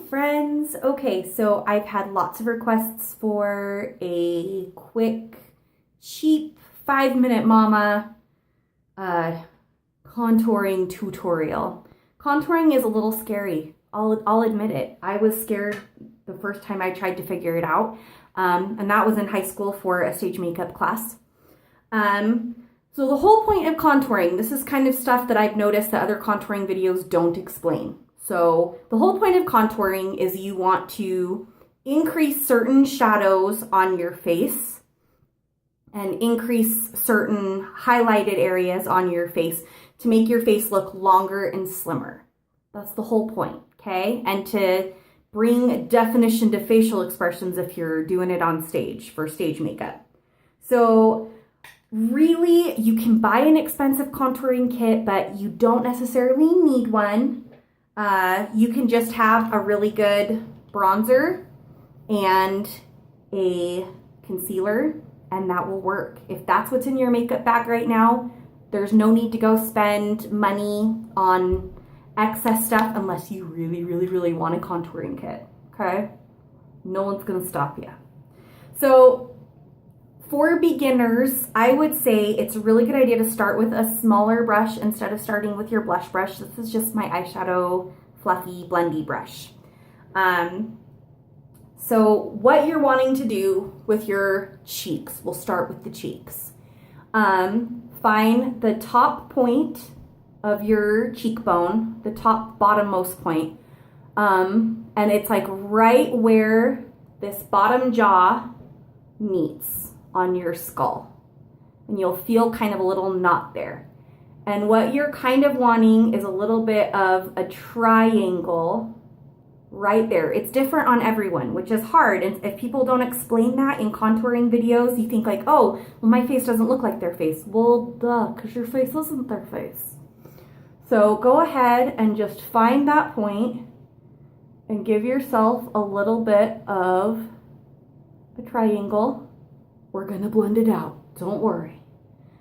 friends. Okay, so I've had lots of requests for a quick, cheap 5-minute mama contouring tutorial. Contouring is a little scary. I'll admit it. I was scared the first time I tried to figure it out, and that was in high school for a stage makeup class. So the whole point of contouring, this is kind of stuff that I've noticed that other contouring videos don't explain. So the whole point of contouring is you want to increase certain shadows on your face and increase certain highlighted areas on your face to make your face look longer and slimmer. That's the whole point, okay? And to bring definition to facial expressions if you're doing it on stage for stage makeup. So really, you can buy an expensive contouring kit, but you don't necessarily need one. You can just have a really good bronzer and a concealer, and that will work. If that's what's in your makeup bag right now, there's no need to go spend money on excess stuff unless you really want a contouring kit, okay? No one's gonna stop you. So for beginners, I would say it's a really good idea to start with a smaller brush instead of starting with your blush brush. This is just my eyeshadow fluffy blendy brush. So what you're wanting to do with your cheeks, we'll start with the cheeks. Find the top point of your cheekbone, the top bottommost point, and it's like right where this bottom jaw meets on your skull, and you'll feel kind of a little knot there. And what you're kind of wanting is a little bit of a triangle right there. It's different on everyone, which is hard. And if people don't explain that in contouring videos, you think like, oh, well, my face doesn't look like their face. Well, duh, because your face isn't their face. So go ahead and just find that point and give yourself a little bit of a triangle. We're gonna blend it out, don't worry.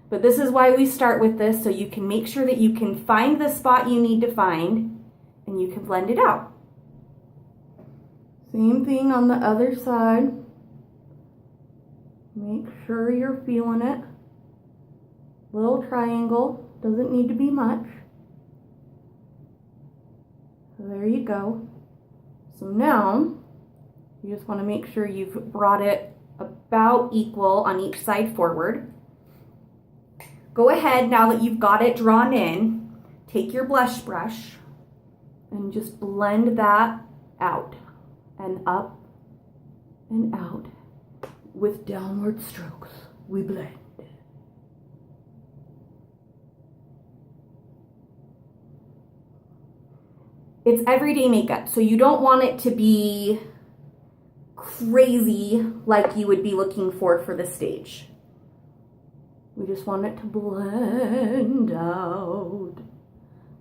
But this is why we start with this, so you can make sure that you can find the spot you need to find and you can blend it out. Same thing on the other side. Make sure you're feeling it. Little triangle, doesn't need to be much. So there you go. So now, you just want to make sure you've brought it about equal on each side forward. Go ahead, now that you've got it drawn in, take your blush brush and just blend that out and up and out with downward strokes. We blend. It's everyday makeup, so you don't want it to be crazy like you would be looking for the stage. We just want it to blend out.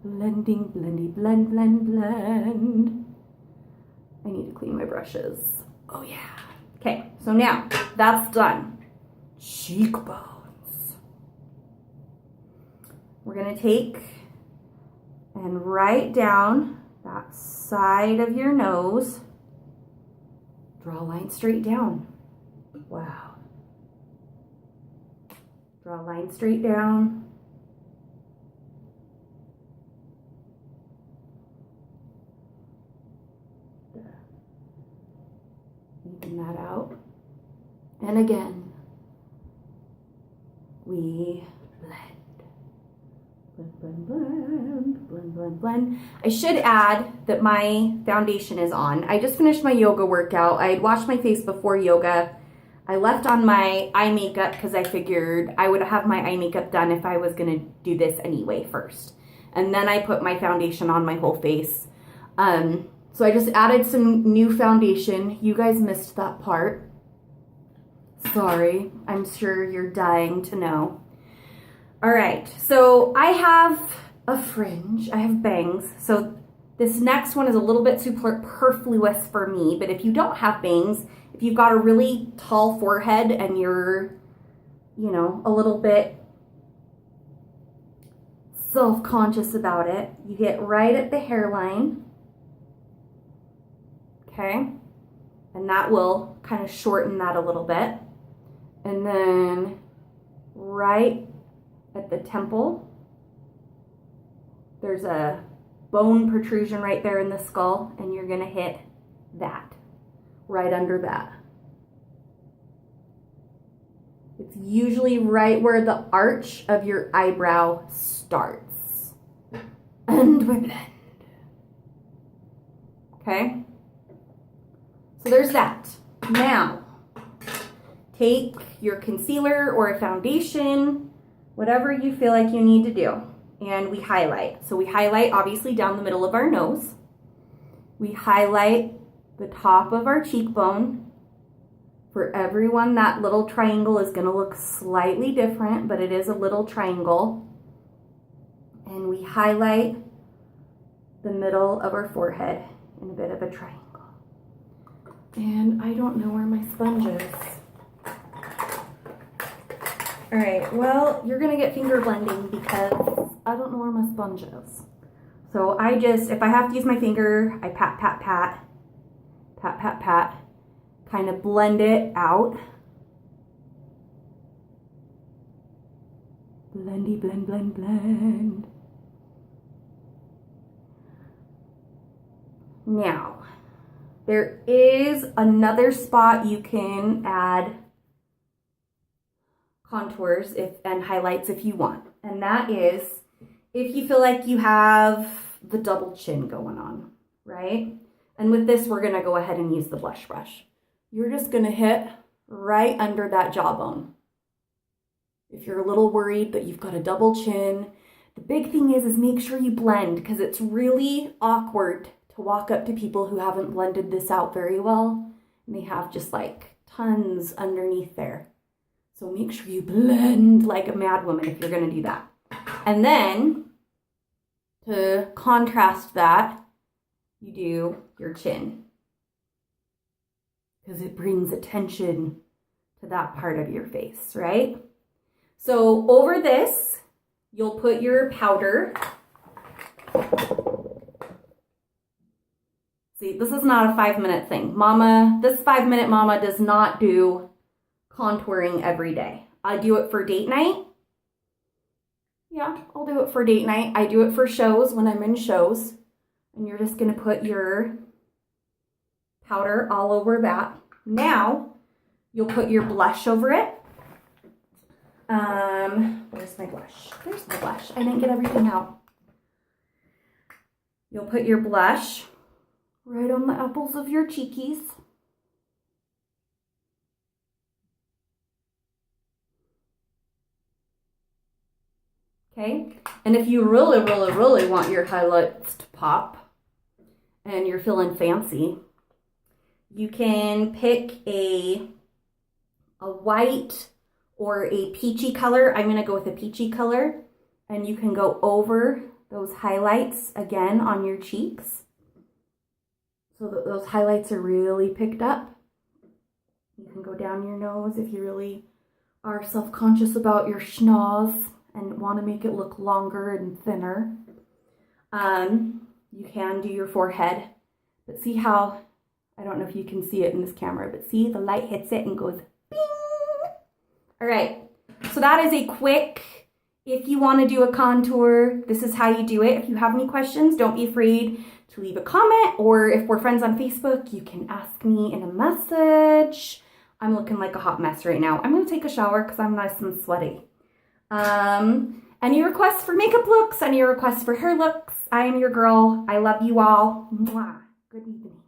Blending, blendy, blend, blend, blend. I need to clean my brushes. Oh yeah. Okay, so now that's done. Cheekbones. We're gonna take and write down that side of your nose. Draw a line straight down. Wow. Draw a line straight down. Even that out. And again, we blend. Blend, blend, blend, blend, blend, blend. I should add that my foundation is on. I just finished my yoga workout. I had washed my face before yoga. I left on my eye makeup because I figured I would have my eye makeup done if I was going to do this anyway first. And then I put my foundation on my whole face. So I just added some new foundation. You guys missed that part. Sorry. I'm sure you're dying to know. All right. So I have a fringe. I have bangs. So this next one is a little bit superfluous for me. But if you don't have bangs, if you've got a really tall forehead and you're, you know, a little bit self-conscious about it, you get right at the hairline okay? And that will kind of shorten that a little bit. And then right at the temple, there's a bone protrusion right there in the skull, and you're gonna hit that, right under that. It's usually right where the arch of your eyebrow starts. And we blend. Okay? So there's that. Now, take your concealer or a foundation, whatever you feel like you need to do, and we highlight. So we highlight obviously down the middle of our nose. We highlight the top of our cheekbone. For everyone, that little triangle is going to look slightly different, but it is a little triangle. And we highlight the middle of our forehead in a bit of a triangle. And I don't know where my sponge is. All right, well, you're gonna get finger blending because I don't know where my sponge is. So I just, if I have to use my finger, I pat, pat, pat, pat, pat, pat, kind of blend it out. Blendy, blend, blend, blend. Now, there is another spot you can add contours and highlights if you want. And that is if you feel like you have the double chin going on, right? And with this, we're gonna go ahead and use the blush brush. You're just gonna hit right under that jawbone. If you're a little worried that you've got a double chin, the big thing is make sure you blend, because it's really awkward to walk up to people who haven't blended this out very well, and they have just like tons underneath there. So make sure you blend like a mad woman if you're gonna do that. And then, to contrast that, you do your chin, because it brings attention to that part of your face, right? So over this, you'll put your powder. See, this is not a 5-minute thing. This 5-minute mama does not do contouring every day. I do it for date night. Yeah, I'll do it for date night. I do it for shows when I'm in shows. And you're just gonna put your powder all over that. Now, you'll put your blush over it. Where's my blush? There's my blush. I didn't get everything out. You'll put your blush right on the apples of your cheekies. Okay, and if you really, really, really want your highlights to pop and you're feeling fancy, you can pick a white or a peachy color. I'm gonna go with a peachy color, and you can go over those highlights again on your cheeks so that those highlights are really picked up. You can go down your nose if you really are self-conscious about your schnoz and want to make it look longer and thinner. You can do your forehead, but see how, I don't know if you can see it in this camera, but see the light hits it and goes bing. All right, so that is a quick, if you want to do a contour, this is how you do it. If you have any questions, don't be afraid to leave a comment, or if we're friends on Facebook, you can ask me in a message. I'm looking like a hot mess right now. I'm gonna take a shower because I'm nice and sweaty. Any requests for makeup looks, any requests for hair looks, I am your girl. I love you all. Mwah. Good evening.